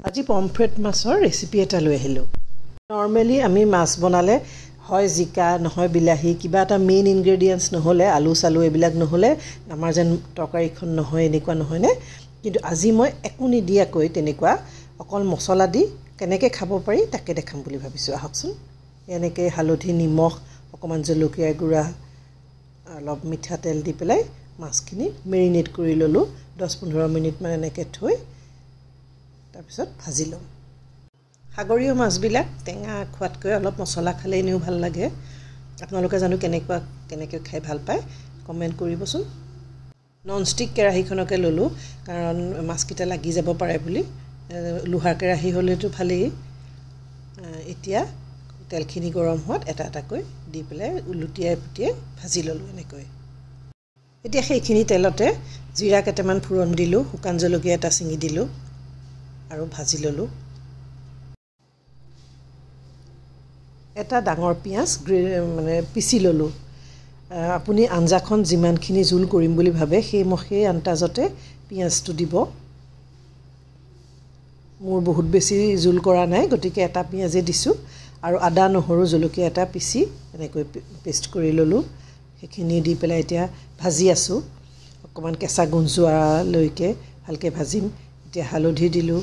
আজি পমফ্ৰেট মাছৰ ৰেচিপি এটা লৈ আহিলোঁ। নৰ্মেলি আমি মাছ বনালে হয় জিকা নহয় বিলাহী কিবা এটা মেইন ইনগ্ৰেডিয়েণ্টছ নহ'লে আলু চালু এইবিলাক নহ'লে আমাৰ যেন তৰকাৰীখন নহয় এনেকুৱা নহয়নে, কিন্তু আজি মই একো নিদিয়াকৈ তেনেকুৱা অকল মছলা দি কেনেকৈ খাব পাৰি তাকে দেখাম বুলি ভাবিছোঁ। আহকচোন। এনেকৈ হালধি নিমখ অকণমান জলকীয়া গুড়া অলপ মিঠাতেল দি পেলাই মাছখিনি মেৰিনেট কৰি ল'লোঁ 10-15 মিনিটমান এনেকৈ থৈ তাৰপিছত ভাজি ল'ম। সাগৰীয় মাছবিলাক টেঙা খোৱাতকৈ অলপ মছলা খালে এনেও ভাল লাগে। আপোনালোকে জানো কেনেকৈ খাই ভাল পায় কমেণ্ট কৰিবচোন। ননষ্টিক কেৰাহীখনকে ল'লোঁ কাৰণ মাছকেইটা লাগি যাব পাৰে বুলি। লোহাৰ কেৰাহী হ'লেতো ভালেই। এতিয়া তেলখিনি গৰম হোৱাত এটা এটাকৈ দি পেলাই লুটিয়াই পুটিয়াই ভাজি ল'লোঁ এনেকৈ। এতিয়া সেইখিনি তেলতে জিৰা কেইটামান ফোৰণ দিলোঁ, শুকান জলকীয়া এটা ছিঙি দিলোঁ আৰু ভাজি ল'লোঁ। এটা ডাঙৰ পিঁয়াজ পিচি ল'লোঁ। আপুনি আঞ্জাখন যিমানখিনি জোল কৰিম বুলি ভাবে সেই আন্দাজতে পিঁয়াজটো দিব। মোৰ বহুত বেছি জোল কৰা নাই গতিকে এটা পিঁয়াজে দিছোঁ আৰু আদা নহৰু জলকীয়া এটা পিচি এনেকৈ পেষ্ট কৰি ল'লোঁ। সেইখিনি দি পেলাই এতিয়া ভাজি আছোঁ। অকণমান কেঁচা গোন্ধ যোৱালৈকে ভালকৈ ভাজিম। এতিয়া হালধি দিলোঁ।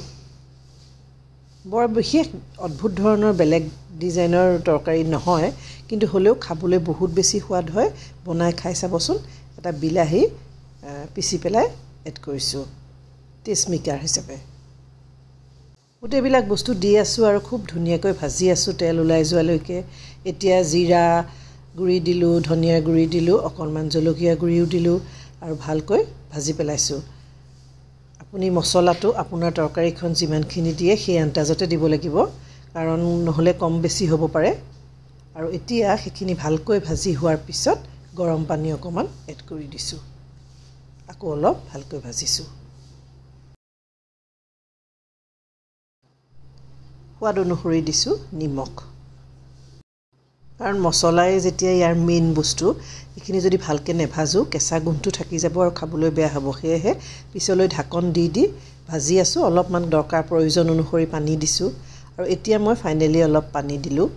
বৰ বিশেষ অদ্ভুত ধৰণৰ বেলেগ ডিজাইনৰ তৰকাৰী নহয়, কিন্তু হ'লেও খাবলৈ বহুত বেছি সোৱাদ হয়। বনাই খাই চাবচোন। এটা বিলাহী পিচি পেলাই এড কৰিছোঁ টেষ্ট মেকাৰ হিচাপে। গোটেইবিলাক বস্তু দি আছোঁ আৰু খুব ধুনীয়াকৈ ভাজি আছোঁ তেল ওলাই যোৱালৈকে। এতিয়া জিৰা গুড়ি দিলোঁ, ধনিয়া গুড়ি দিলোঁ, অকণমান জলকীয়া গুড়িও দিলোঁ আৰু ভালকৈ ভাজি পেলাইছোঁ। আপুনি মছলাটো আপোনাৰ তৰকাৰীখন যিমানখিনি দিয়ে সেই আন্দাজতে দিব লাগিব, কাৰণ নহ'লে কম বেছি হ'ব পাৰে। আৰু এতিয়া সেইখিনি ভালকৈ ভাজি হোৱাৰ পিছত গৰম পানী অকণমান এড কৰি দিছোঁ। আকৌ অলপ ভালকৈ ভাজিছোঁ। সোৱাদ অনুসৰি দিছোঁ নিমখ, কাৰণ মছলাই যেতিয়া ইয়াৰ মেইন বস্তু। এইখিনি যদি ভালকৈ নেভাজোঁ কেঁচা গোন্ধটো থাকি যাব আৰু খাবলৈ বেয়া হ'ব। সেয়েহে পিছলৈ ঢাকন দি ভাজি আছোঁ। অলপমান দৰকাৰ প্ৰয়োজন অনুসৰি পানী দিছোঁ আৰু এতিয়া মই ফাইনেলি অলপ পানী দিলোঁ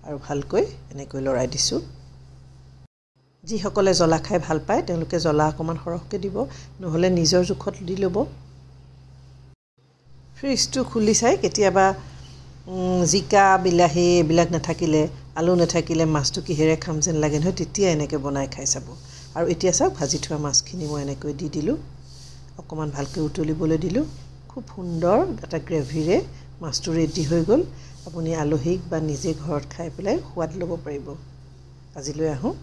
আৰু ভালকৈ এনেকৈ লৰাই দিছোঁ। যিসকলে জ্বলা খাই ভাল পায় তেওঁলোকে জ্বলা অকণমান সৰহকৈ দিব, নহ'লে নিজৰ জোখত দি ল'ব। ফ্ৰিজটো খুলি চাই কেতিয়াবা জিকা বিলাহী এইবিলাক নাথাকিলে, আলু নাথাকিলে মাছটো কিহেৰে খাম যেন লাগে নহয়, তেতিয়া এনেকৈ বনাই খাই চাব। আৰু এতিয়া চাওক ভাজি থোৱা মাছখিনি মই এনেকৈ দি দিলোঁ, অকণমান ভালকৈ উতলিবলৈ দিলোঁ। খুব সুন্দৰ এটা গ্ৰেভিৰে মাছটো ৰেডি হৈ গ'ল। আপুনি আলহীক বা নিজে ঘৰত খাই পেলাই সোৱাদ ল'ব পাৰিব। আজিলৈ আহোঁ।